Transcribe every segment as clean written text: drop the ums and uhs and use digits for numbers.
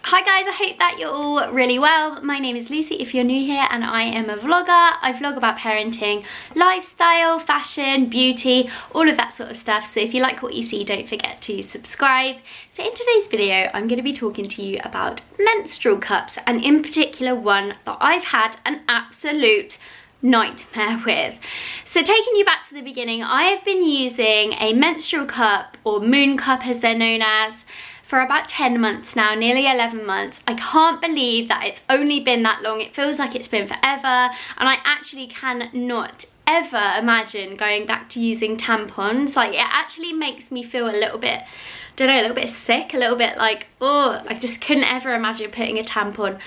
Hi guys, I hope that you're all really well. My name is Lucy if you're new here, and I am a vlogger. I vlog about parenting, lifestyle, fashion, beauty, all of that sort of stuff. So if you like what you see, don't forget to subscribe. So in today's video, I'm going to be talking to you about menstrual cups, and in particular one that I've had an absolute nightmare with. So taking you back to the beginning, I have been using a menstrual cup, or moon cup as they're known as, for about 10 months now, nearly 11 months. I can't believe that it's only been that long. It feels like it's been forever, and I actually cannot ever imagine going back to using tampons. Like, it actually makes me feel a little bit, don't know, a little bit sick, a little bit like, oh, I just couldn't ever imagine putting a tampon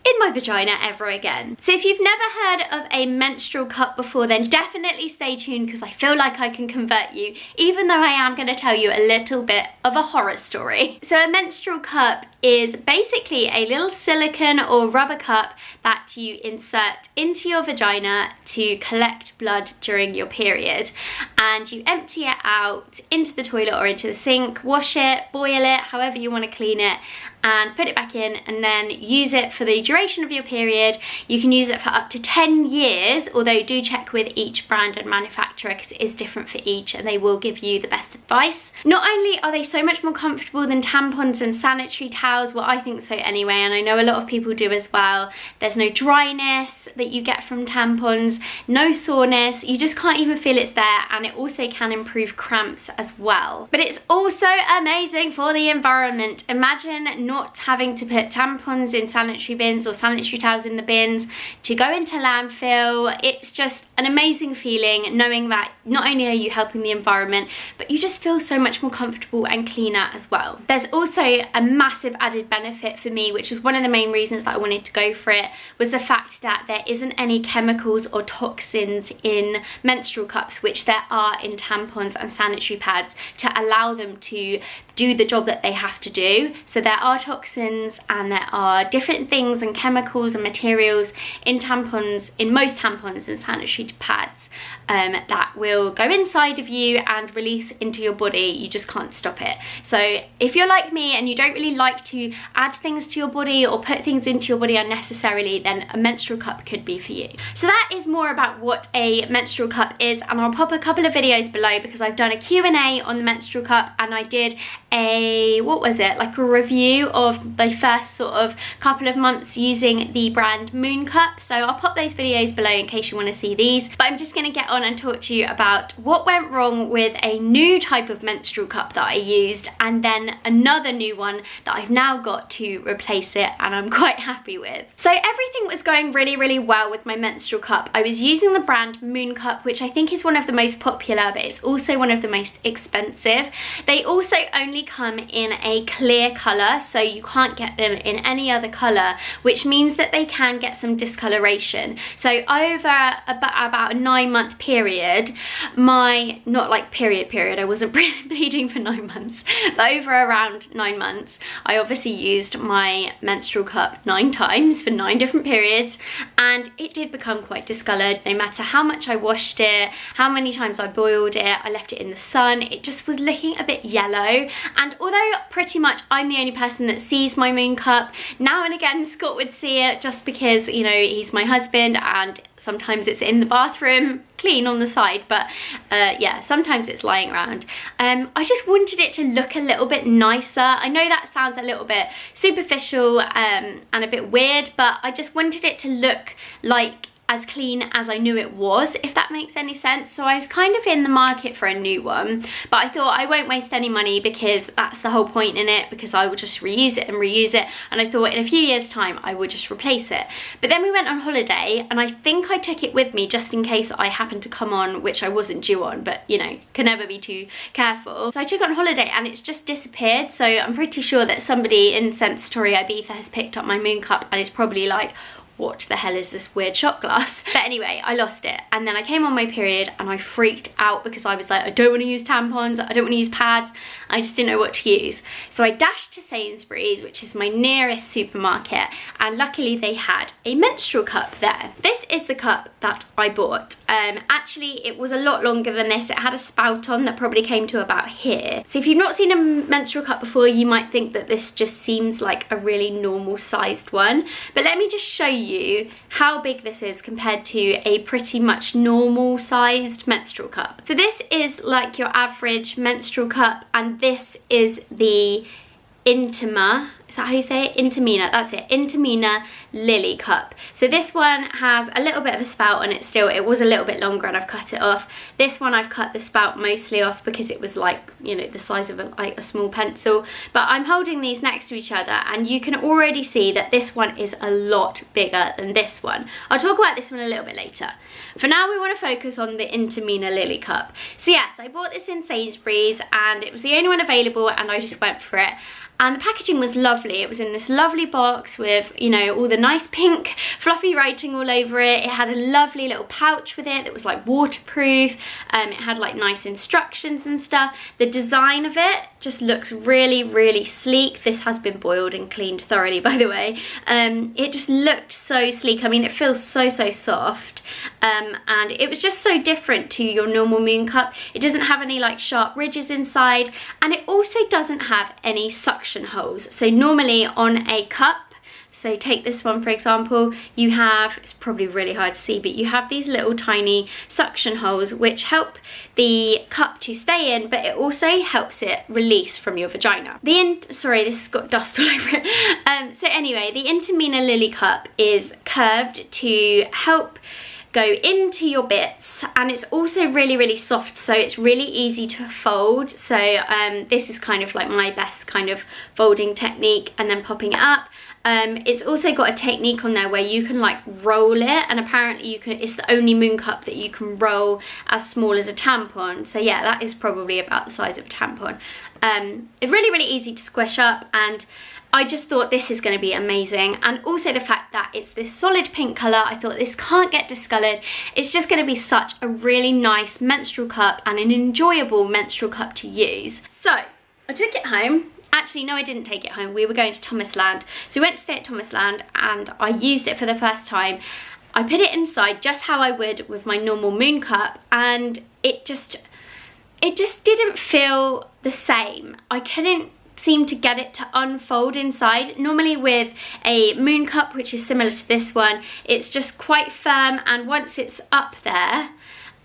in my vagina ever again. So if you've never heard of a menstrual cup before, then definitely stay tuned, because I feel like I can convert you, even though I am going to tell you a little bit of a horror story. So a menstrual cup is basically a little silicone or rubber cup that you insert into your vagina to collect blood during your period, and you empty it out into the toilet or into the sink, wash it, boil it, however you want to clean it, and put it back in, and then use it for the duration of your period. You can use it for up to 10 years, although do check with each brand and manufacturer, because it is different for each and they will give you the best advice. Not only are they so much more comfortable than tampons and sanitary towels, well, I think so anyway, and I know a lot of people do as well. There's no dryness that you get from tampons, no soreness, you just can't even feel it's there, and it also can improve cramps as well. But it's also amazing for the environment. Imagine not having to put tampons in sanitary bins or sanitary towels in the bins to go into landfill. It's just an amazing feeling knowing that not only are you helping the environment, but you just feel so much more comfortable and cleaner as well. There's also a massive added benefit for me, which was one of the main reasons that I wanted to go for it, was the fact that there isn't any chemicals or toxins in menstrual cups, which there are in tampons and sanitary pads, to allow them to do the job that they have to do. So there are toxins and there are different things and chemicals and materials in tampons, in most tampons and sanitary pads, that will go inside of you and release into your body. You just can't stop it. So if you're like me and you don't really like to add things to your body or put things into your body unnecessarily, then a menstrual cup could be for you. So that is more about what a menstrual cup is, and I'll pop a couple of videos below, because I've done a Q&A on the menstrual cup, and I did a, what was it, like a review of the first sort of couple of months using the brand Moon Cup. So I'll pop those videos below in case you want to see these, but I'm just going to get on and talk to you about what went wrong with a new type of menstrual cup that I used, and then another new one that I've now got to replace it, and I'm quite happy with. So everything was going really well with my menstrual cup. I was using the brand Moon Cup, which I think is one of the most popular, but it's also one of the most expensive. They also only come in a clear colour, so you can't get them in any other colour, which means that they can get some discoloration. So over about a 9-month period, my, not like period, I wasn't bleeding for 9 months, but over around 9 months, I obviously used my menstrual cup 9 times for 9 different periods, and it did become quite discoloured. No matter how much I washed it, how many times I boiled it, I left it in the sun, it just was looking a bit yellow. And although pretty much I'm the only person that sees my Moon Cup, now and again Scott would see it, just because, you know, he's my husband, and sometimes it's in the bathroom clean on the side, but yeah, sometimes it's lying around. I just wanted it to look a little bit nicer. I know that sounds a little bit superficial and a bit weird, but I just wanted it to look like as clean as I knew it was, if that makes any sense. So I was kind of in the market for a new one, but I thought I won't waste any money, because that's the whole point in it, because I will just reuse it and reuse it, and I thought in a few years time I would just replace it. But then we went on holiday, and I think I took it with me just in case I happened to come on, which I wasn't due on, but you know, can never be too careful. So I took it on holiday and it's just disappeared. So I'm pretty sure that somebody in Sensory Ibiza has picked up my Moon Cup and is probably like, what the hell is this weird shot glass? But anyway, I lost it, and then I came on my period and I freaked out, because I was like, I don't want to use tampons, I don't want to use pads, I just didn't know what to use. So I dashed to Sainsbury's, which is my nearest supermarket, and luckily they had a menstrual cup there. This is the cup that I bought. Actually it was a lot longer than this. It had a spout on that probably came to about here. So if you've not seen a menstrual cup before, you might think that this just seems like a really normal sized one, but let me just show you how big this is compared to a pretty much normal sized menstrual cup. So this is like your average menstrual cup, and this is the Intima, is that how you say it? Intimina, that's it, Intimina Lily cup. So this one has a little bit of a spout on it still. It was a little bit longer and I've cut it off. This one I've cut the spout mostly off because it was like, you know, the size of like a small pencil. But I'm holding these next to each other and you can already see that this one is a lot bigger than this one. I'll talk about this one a little bit later. For now we want to focus on the Intimina Lily cup. So yes, I bought this in Sainsbury's and it was the only one available and I just went for it. And the packaging was lovely. It was in this lovely box with, you know, all the nice pink fluffy writing all over it. It had a lovely little pouch with it that was like waterproof. It had like nice instructions and stuff. The design of it just looks really, really sleek. This has been boiled and cleaned thoroughly, by the way. It just looked so sleek. I mean, it feels so, so soft. And it was just so different to your normal moon cup. It doesn't have any like sharp ridges inside, and it also doesn't have any suction holes. So normally on a cup, so take this one for example, you have, it's probably really hard to see, but you have these little tiny suction holes which help the cup to stay in, but it also helps it release from your vagina. Sorry, this has got dust all over it. So anyway, the Intimina Lily cup is curved to help go into your bits, and it's also really, really soft, so it's really easy to fold. So this is kind of like my best kind of folding technique, and then popping it up. It's also got a technique on there where you can like roll it, and apparently you can, it's the only moon cup that you can roll as small as a tampon. So yeah, that is probably about the size of a tampon. It's really, really easy to squish up, and I just thought this is going to be amazing. And also the fact that it's this solid pink colour, I thought this can't get discoloured. It's just going to be such a really nice menstrual cup and an enjoyable menstrual cup to use. So I took it home. Actually, no, I didn't take it home. We were going to Thomasland. So we went to stay at Thomasland and I used it for the first time. I put it inside just how I would with my normal moon cup, and it just didn't feel the same. I couldn't seem to get it to unfold inside. Normally with a moon cup, which is similar to this one, it's just quite firm, and once it's up there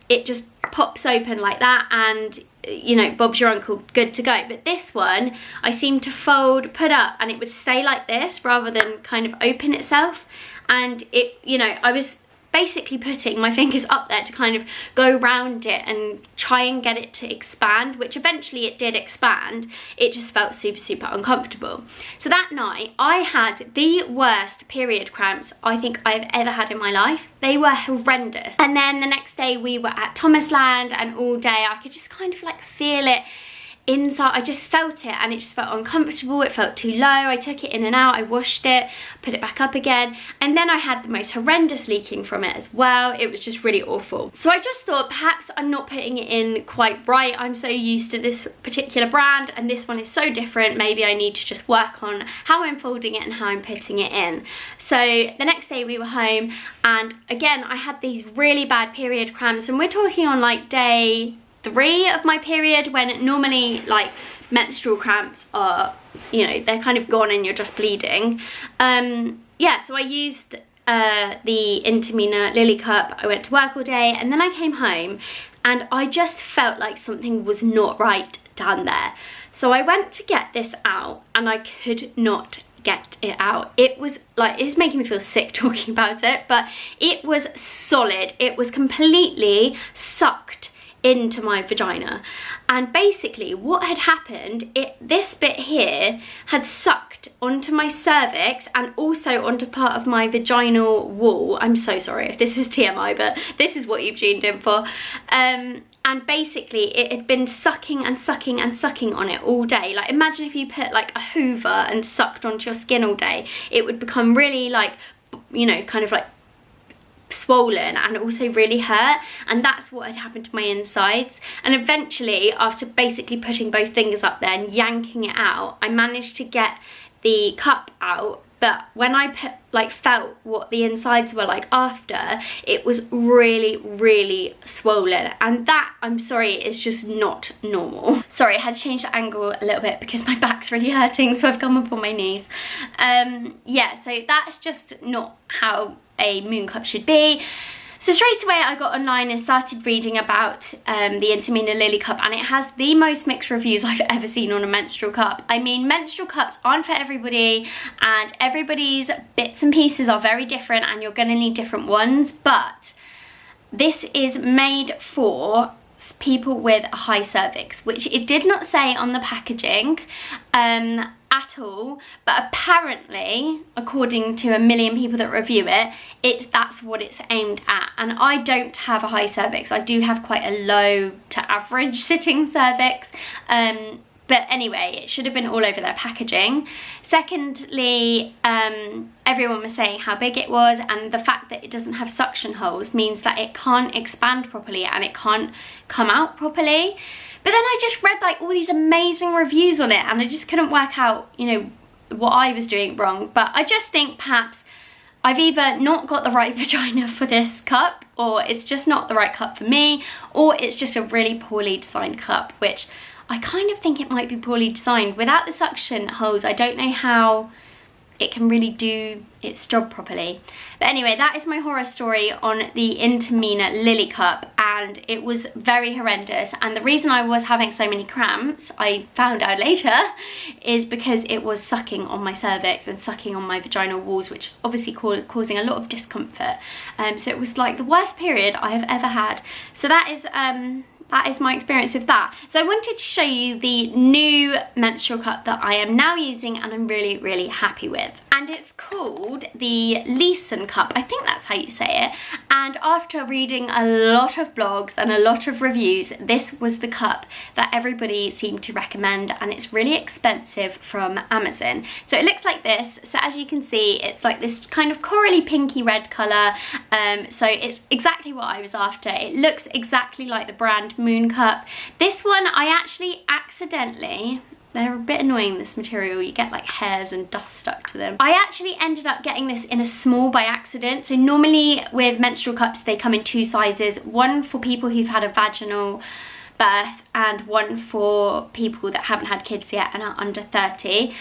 it just pops open like that, and you know, Bob's your uncle, good to go. But this one I seemed to fold, put up, and it would stay like this rather than kind of open itself. And it, you know, I was basically putting my fingers up there to kind of go around it and try and get it to expand, which eventually it did expand. It just felt super, super uncomfortable. So that night I had the worst period cramps I think I've ever had in my life. They were horrendous. And then the next day we were at Thomasland, and all day I could just kind of like feel it inside. I just felt it, and it just felt uncomfortable. It felt too low. I took it in and out, I washed it, put it back up again, and then I had the most horrendous leaking from it as well. It was just really awful. So I just thought perhaps I'm not putting it in quite right. I'm so used to this particular brand and this one is so different. Maybe I need to just work on how I'm folding it and how I'm putting it in. So the next day we were home, and again I had these really bad period cramps, and we're talking on like day 3 of my period, when normally like menstrual cramps are, you know, they're kind of gone and you're just bleeding. Yeah, so I used the Intimina Lily cup. I went to work all day, and then I came home and I just felt like something was not right down there. So I went to get this out and I could not get it out. It was like, it's making me feel sick talking about it, but it was solid. It was completely sucked into my vagina, and basically what had happened, this bit here had sucked onto my cervix and also onto part of my vaginal wall. I'm so sorry if this is TMI, but this is what you've tuned in for. And basically it had been sucking and sucking and sucking on it all day. Like imagine if you put like a hoover and sucked onto your skin all day, it would become really like, you know, kind of like swollen and also really hurt, and that's what had happened to my insides. And eventually, after basically putting both fingers up there and yanking it out, I managed to get the cup out, but when I felt what the insides were like after, it was really, really swollen, and that, I'm sorry, is just not normal. Sorry, I had to change the angle a little bit because my back's really hurting, so I've come up on my knees. Yeah, so that's just not how a moon cup should be. So straight away I got online and started reading about the Intimina Lily cup, and it has the most mixed reviews I've ever seen on a menstrual cup. I mean, menstrual cups aren't for everybody, and everybody's bits and pieces are very different, and you're gonna need different ones, but this is made for people with a high cervix, which it did not say on the packaging at all, but apparently, according to a million people that review it, that's what it's aimed at. And I don't have a high cervix. I do have quite a low to average sitting cervix, but anyway, it should have been all over their packaging. Secondly, everyone was saying how big it was, and the fact that it doesn't have suction holes means that it can't expand properly and it can't come out properly. But then I just read like all these amazing reviews on it, and I just couldn't work out, you know, what I was doing wrong. But I just think perhaps I've either not got the right vagina for this cup, or it's just not the right cup for me, or it's just a really poorly designed cup, which I kind of think it might be poorly designed. Without the suction holes, I don't know how it can really do its job properly. But anyway, that is my horror story on the Intimina Lily cup, and it was very horrendous. And the reason I was having so many cramps, I found out later, is because it was sucking on my cervix and sucking on my vaginal walls, which is obviously causing a lot of discomfort. So it was like the worst period I have ever had. So that is my experience with that. So I wanted to show you the new menstrual cup that I am now using and I'm really, really happy with. And it's called the Houchin cup. I think that's how you say it. And after reading a lot of blogs and a lot of reviews, this was the cup that everybody seemed to recommend, and it's really expensive from Amazon. So it looks like this. So as you can see, it's like this kind of corally pinky red colour. So it's exactly what I was after. It looks exactly like the brand Moon cup. This one I actually accidentally, they're a bit annoying, this material, you get like hairs and dust stuck to them. I actually ended up getting this in a small by accident. So normally with menstrual cups they come in two sizes, one for people who've had a vaginal birth and one for people that haven't had kids yet and are under 30.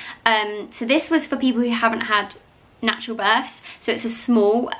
So this was for people who haven't had natural births, so it's a small,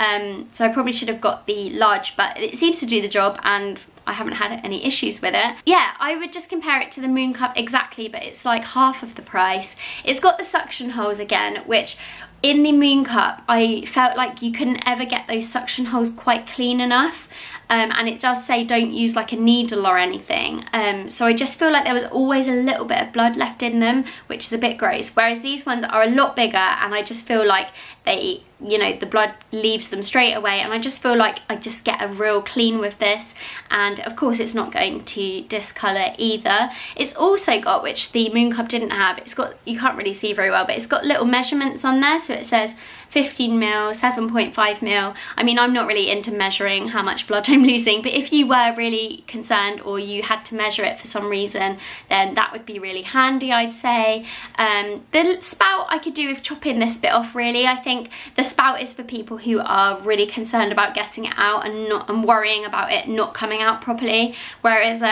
so I probably should have got the large, but it seems to do the job and I haven't had any issues with it. Yeah, I would just compare it to the Moon cup exactly, but it's like half of the price. It's got the suction holes again, which in the Moon cup I felt like you couldn't ever get those suction holes quite clean enough. And it does say don't use like a needle or anything, so I just feel like there was always a little bit of blood left in them, which is a bit gross, whereas these ones are a lot bigger and I just feel like they, you know, the blood leaves them straight away, and I just feel like I just get a real clean with this. And of course it's not going to discolour either. It's also got, which the Moon cup didn't have, it's got, you can't really see very well, but it's got little measurements on there. So it says 15ml, 7.5ml. I mean, I'm not really into measuring how much blood I'm losing, but if you were really concerned or you had to measure it for some reason, then that would be really handy, I'd say. The spout I could do with chopping this bit off, really. I think the spout is for people who are really concerned about getting it out and worrying about it not coming out properly, whereas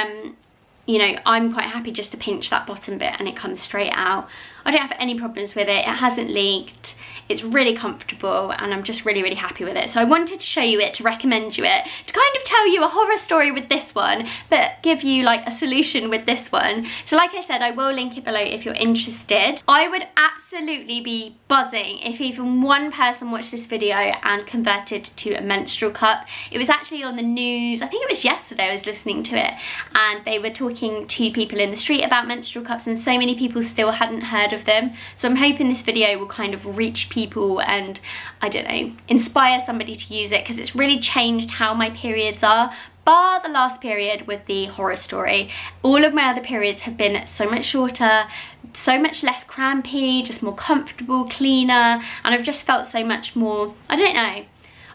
you know, I'm quite happy just to pinch that bottom bit and it comes straight out. I don't have any problems with it. It hasn't leaked. It's really comfortable and I'm just really, really happy with it. So I wanted to show you it, to recommend you it, to kind of tell you a horror story with this one, but give you like a solution with this one. So like I said, I will link it below if you're interested. I would absolutely be buzzing if even one person watched this video and converted to a menstrual cup. It was actually on the news, I think it was yesterday I was listening to it, and they were talking to people in the street about menstrual cups, and so many people still hadn't heard of them. So I'm hoping this video will kind of reach people and, I don't know, inspire somebody to use it, because it's really changed how my periods are. Bar the last period with the horror story, all of my other periods have been so much shorter, so much less crampy, just more comfortable, cleaner, and I've just felt so much more, I don't know,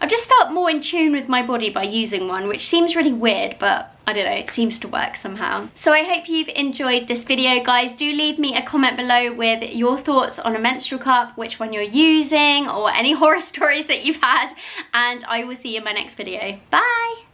I've just felt more in tune with my body by using one, which seems really weird, but I don't know, it seems to work somehow. So I hope you've enjoyed this video, guys. Do leave me a comment below with your thoughts on a menstrual cup, which one you're using, or any horror stories that you've had, and I will see you in my next video. Bye!